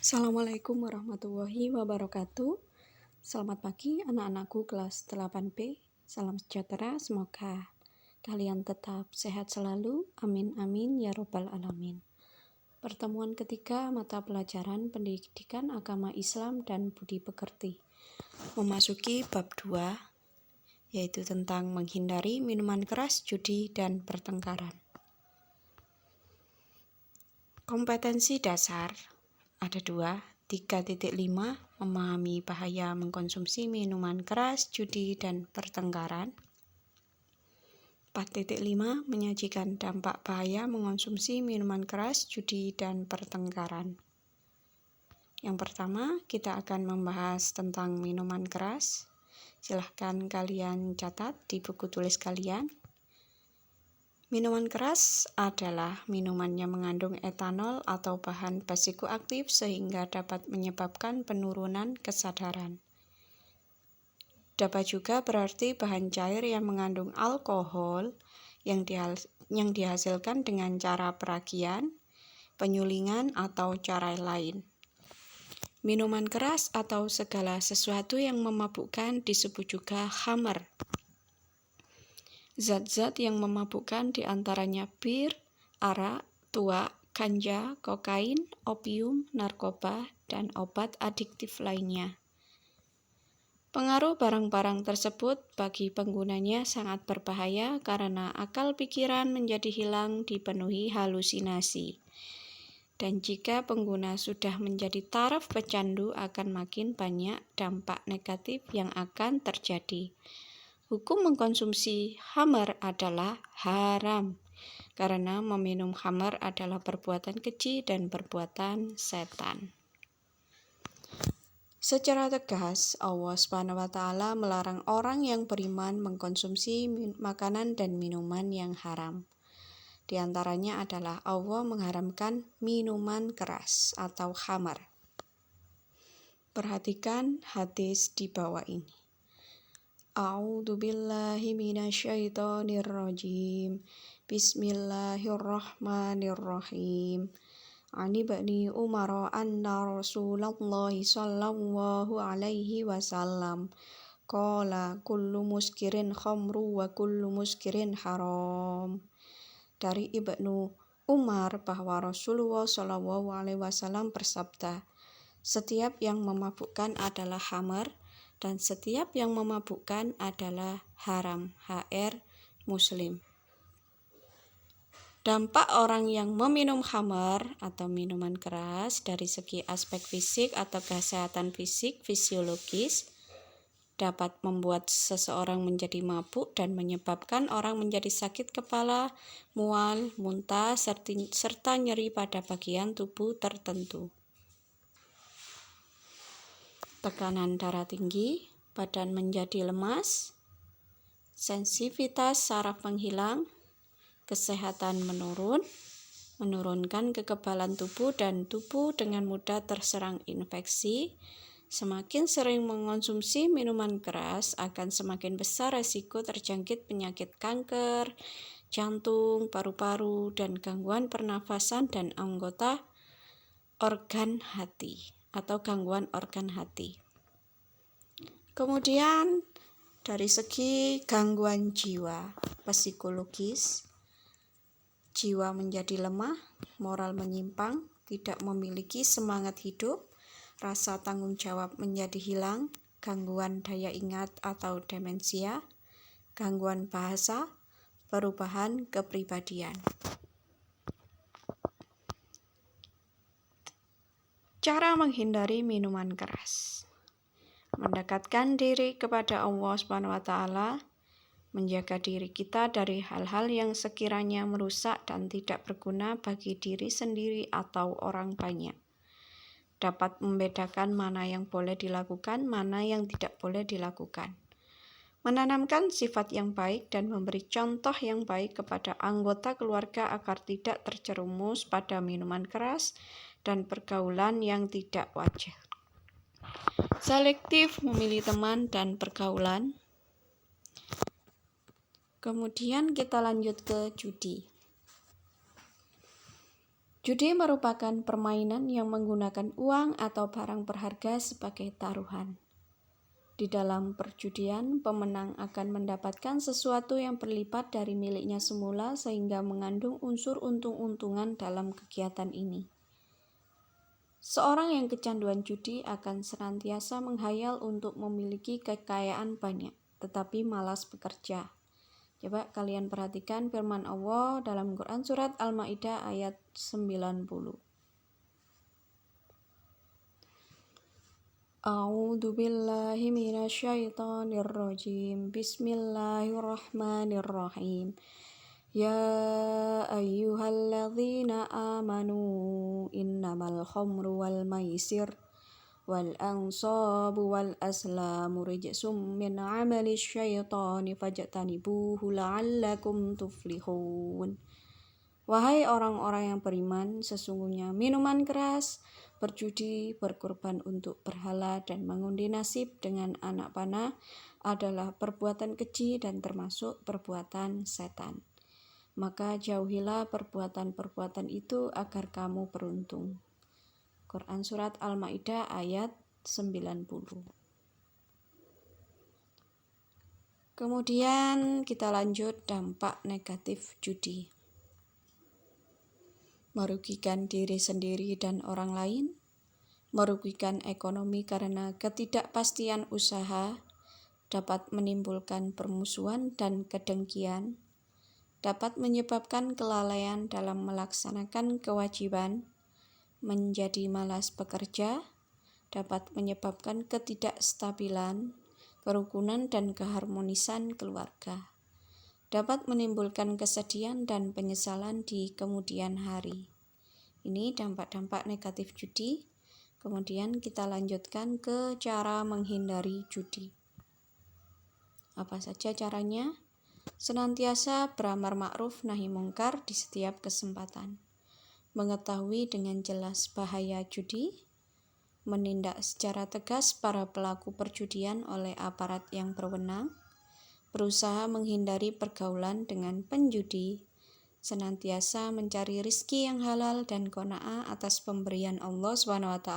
Assalamualaikum warahmatullahi wabarakatuh. Selamat pagi anak-anakku kelas 8B. Salam sejahtera, semoga kalian tetap sehat selalu. Amin amin ya robbal alamin. Pertemuan ketiga mata pelajaran pendidikan agama Islam dan budi pekerti. Memasuki bab 2, yaitu tentang menghindari minuman keras, judi, dan pertengkaran. Kompetensi dasar ada 2, 3.5 memahami bahaya mengkonsumsi minuman keras, judi, dan pertengkaran. 4.5 menyajikan dampak bahaya mengkonsumsi minuman keras, judi, dan pertengkaran. Yang pertama, kita akan membahas tentang minuman keras. Silahkan kalian catat di buku tulis kalian. Minuman keras adalah minuman yang mengandung etanol atau bahan psikoaktif sehingga dapat menyebabkan penurunan kesadaran. Dapat juga berarti bahan cair yang mengandung alkohol yang dihasilkan dengan cara peragian, penyulingan, atau cara lain. Minuman keras atau segala sesuatu yang memabukkan disebut juga khamr. Zat-zat yang memabukkan diantaranya bir, arak, tuak, ganja, kokain, opium, narkoba, dan obat adiktif lainnya. Pengaruh barang-barang tersebut bagi penggunanya sangat berbahaya karena akal pikiran menjadi hilang dipenuhi halusinasi. Dan jika pengguna sudah menjadi taraf pecandu akan makin banyak dampak negatif yang akan terjadi. Hukum mengkonsumsi khamr adalah haram, karena meminum khamr adalah perbuatan keji dan perbuatan setan. Secara tegas, Allah SWT melarang orang yang beriman mengkonsumsi makanan dan minuman yang haram. Di antaranya adalah Allah mengharamkan minuman keras atau khamr. Perhatikan hadis di bawah ini. A'udzu billahi minasyaitonir rajim. Bismillahirrahmanirrahim. Ani bani Umar anna Rasulullah sallallahu alaihi wasallam qala kullu muskirin khamru wa kullu muskirin haram. Dari Ibnu Umar bahwa Rasulullah sallallahu alaihi wasallam bersabda, setiap yang memabukkan adalah khamr dan setiap yang memabukkan adalah haram. HR Muslim. Dampak orang yang meminum khamr atau minuman keras dari segi aspek fisik atau kesehatan fisik fisiologis dapat membuat seseorang menjadi mabuk dan menyebabkan orang menjadi sakit kepala, mual, muntah, serta nyeri pada bagian tubuh tertentu. Tekanan darah tinggi, badan menjadi lemas, sensitivitas saraf menghilang, kesehatan menurunkan kekebalan tubuh dan tubuh dengan mudah terserang infeksi. Semakin sering mengonsumsi minuman keras akan semakin besar resiko terjangkit penyakit kanker, jantung, paru-paru, dan gangguan pernafasan dan anggota organ hati atau gangguan organ hati. Kemudian dari segi gangguan jiwa, psikologis, jiwa menjadi lemah, moral menyimpang, tidak memiliki semangat hidup, rasa tanggung jawab menjadi hilang, gangguan daya ingat atau demensia, gangguan bahasa, perubahan kepribadian. Cara menghindari minuman keras. Mendekatkan diri kepada Allah SWT, menjaga diri kita dari hal-hal yang sekiranya merusak dan tidak berguna bagi diri sendiri atau orang banyak. Dapat membedakan mana yang boleh dilakukan, mana yang tidak boleh dilakukan. Menanamkan sifat yang baik dan memberi contoh yang baik kepada anggota keluarga agar tidak terjerumus pada minuman keras dan pergaulan yang tidak wajar. Selektif memilih teman dan pergaulan. Kemudian kita lanjut ke judi. Judi merupakan permainan yang menggunakan uang atau barang berharga sebagai taruhan. Di dalam perjudian, pemenang akan mendapatkan sesuatu yang berlipat dari miliknya semula sehingga mengandung unsur untung-untungan dalam kegiatan ini. Seorang yang kecanduan judi akan senantiasa menghayal untuk memiliki kekayaan banyak, tetapi malas bekerja. Coba kalian perhatikan firman Allah dalam Quran Surat Al-Ma'idah ayat 90. A'udzu billahi minasyaitonir rajim. Bismillahirrahmanirrahim. Ya ayyuhalladzina amanu innamal khamru wal maisir wal ansabu wal aslamu rijsum min amali syaitani fajtanibuhu la'allakum tuflihun. Wahai orang-orang yang beriman, sesungguhnya minuman keras, berjudi, berkorban untuk berhala, dan mengundi nasib dengan anak panah adalah perbuatan keji dan termasuk perbuatan setan. Maka jauhilah perbuatan-perbuatan itu agar kamu beruntung. Quran Surat Al-Ma'idah ayat 90. Kemudian kita lanjut dampak negatif judi. Merugikan diri sendiri dan orang lain, merugikan ekonomi karena ketidakpastian usaha, dapat menimbulkan permusuhan dan kedengkian, dapat menyebabkan kelalaian dalam melaksanakan kewajiban, menjadi malas bekerja, dapat menyebabkan ketidakstabilan, kerukunan dan keharmonisan keluarga, dapat menimbulkan kesedihan dan penyesalan di kemudian hari. Ini dampak-dampak negatif judi. Kemudian kita lanjutkan ke cara menghindari judi. Apa saja caranya? Senantiasa beramar ma'ruf nahi mungkar di setiap kesempatan. Mengetahui dengan jelas bahaya judi, menindak secara tegas para pelaku perjudian oleh aparat yang berwenang, berusaha menghindari pergaulan dengan penjudi, senantiasa mencari rizki yang halal dan qanaah atas pemberian Allah SWT,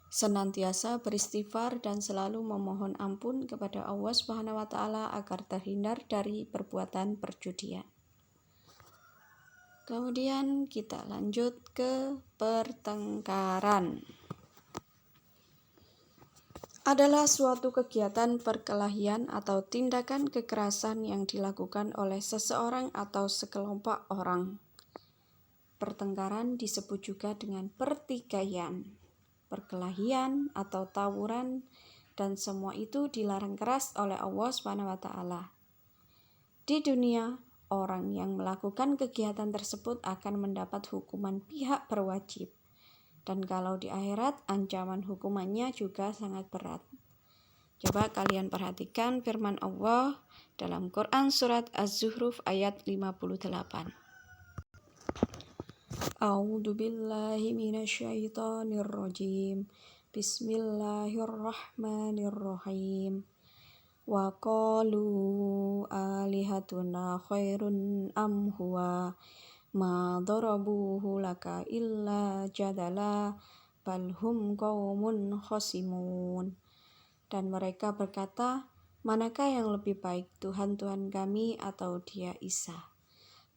senantiasa beristighfar dan selalu memohon ampun kepada Allah SWT agar terhindar dari perbuatan perjudian. Kemudian kita lanjut ke pertengkaran. Adalah suatu kegiatan perkelahian atau tindakan kekerasan yang dilakukan oleh seseorang atau sekelompok orang. Pertengkaran disebut juga dengan pertikaian, perkelahian atau tawuran, dan semua itu dilarang keras oleh Allah SWT. Di dunia, orang yang melakukan kegiatan tersebut akan mendapat hukuman pihak berwajib. Dan kalau di akhirat, ancaman hukumannya juga sangat berat. Coba kalian perhatikan firman Allah dalam Quran Surat Az-Zukhruf ayat 58. A'udzu billahi minasyaitonir rajim. Bismillahirrahmanirrahim. Wa qalu alihatuna khairun am huwa ma darabuhu laka illa jadala bal hum qaumun khasimun. Dan mereka berkata, manakah yang lebih baik, Tuhan-Tuhan kami atau dia Isa?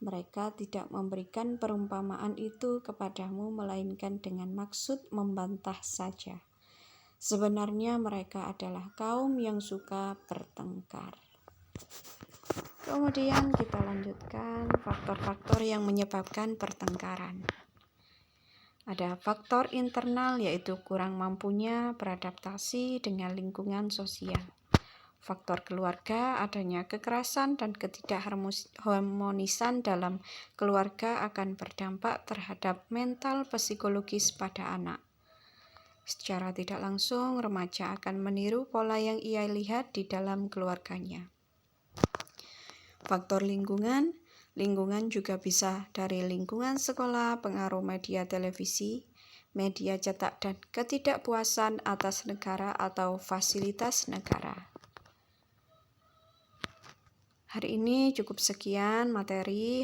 Mereka tidak memberikan perumpamaan itu kepadamu melainkan dengan maksud membantah saja. Sebenarnya mereka adalah kaum yang suka bertengkar. Kemudian kita lanjutkan faktor-faktor yang menyebabkan pertengkaran. Ada faktor internal, yaitu kurang mampunya beradaptasi dengan lingkungan sosial. Faktor keluarga, adanya kekerasan dan ketidakharmonisan dalam keluarga akan berdampak terhadap mental psikologis pada anak. Secara tidak langsung, remaja akan meniru pola yang ia lihat di dalam keluarganya. Faktor lingkungan juga bisa dari lingkungan sekolah, pengaruh media televisi, media cetak, dan ketidakpuasan atas negara atau fasilitas negara. Hari ini cukup sekian materi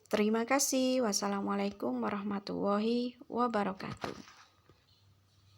Terima kasih. Wassalamualaikum warahmatullahi wabarakatuh.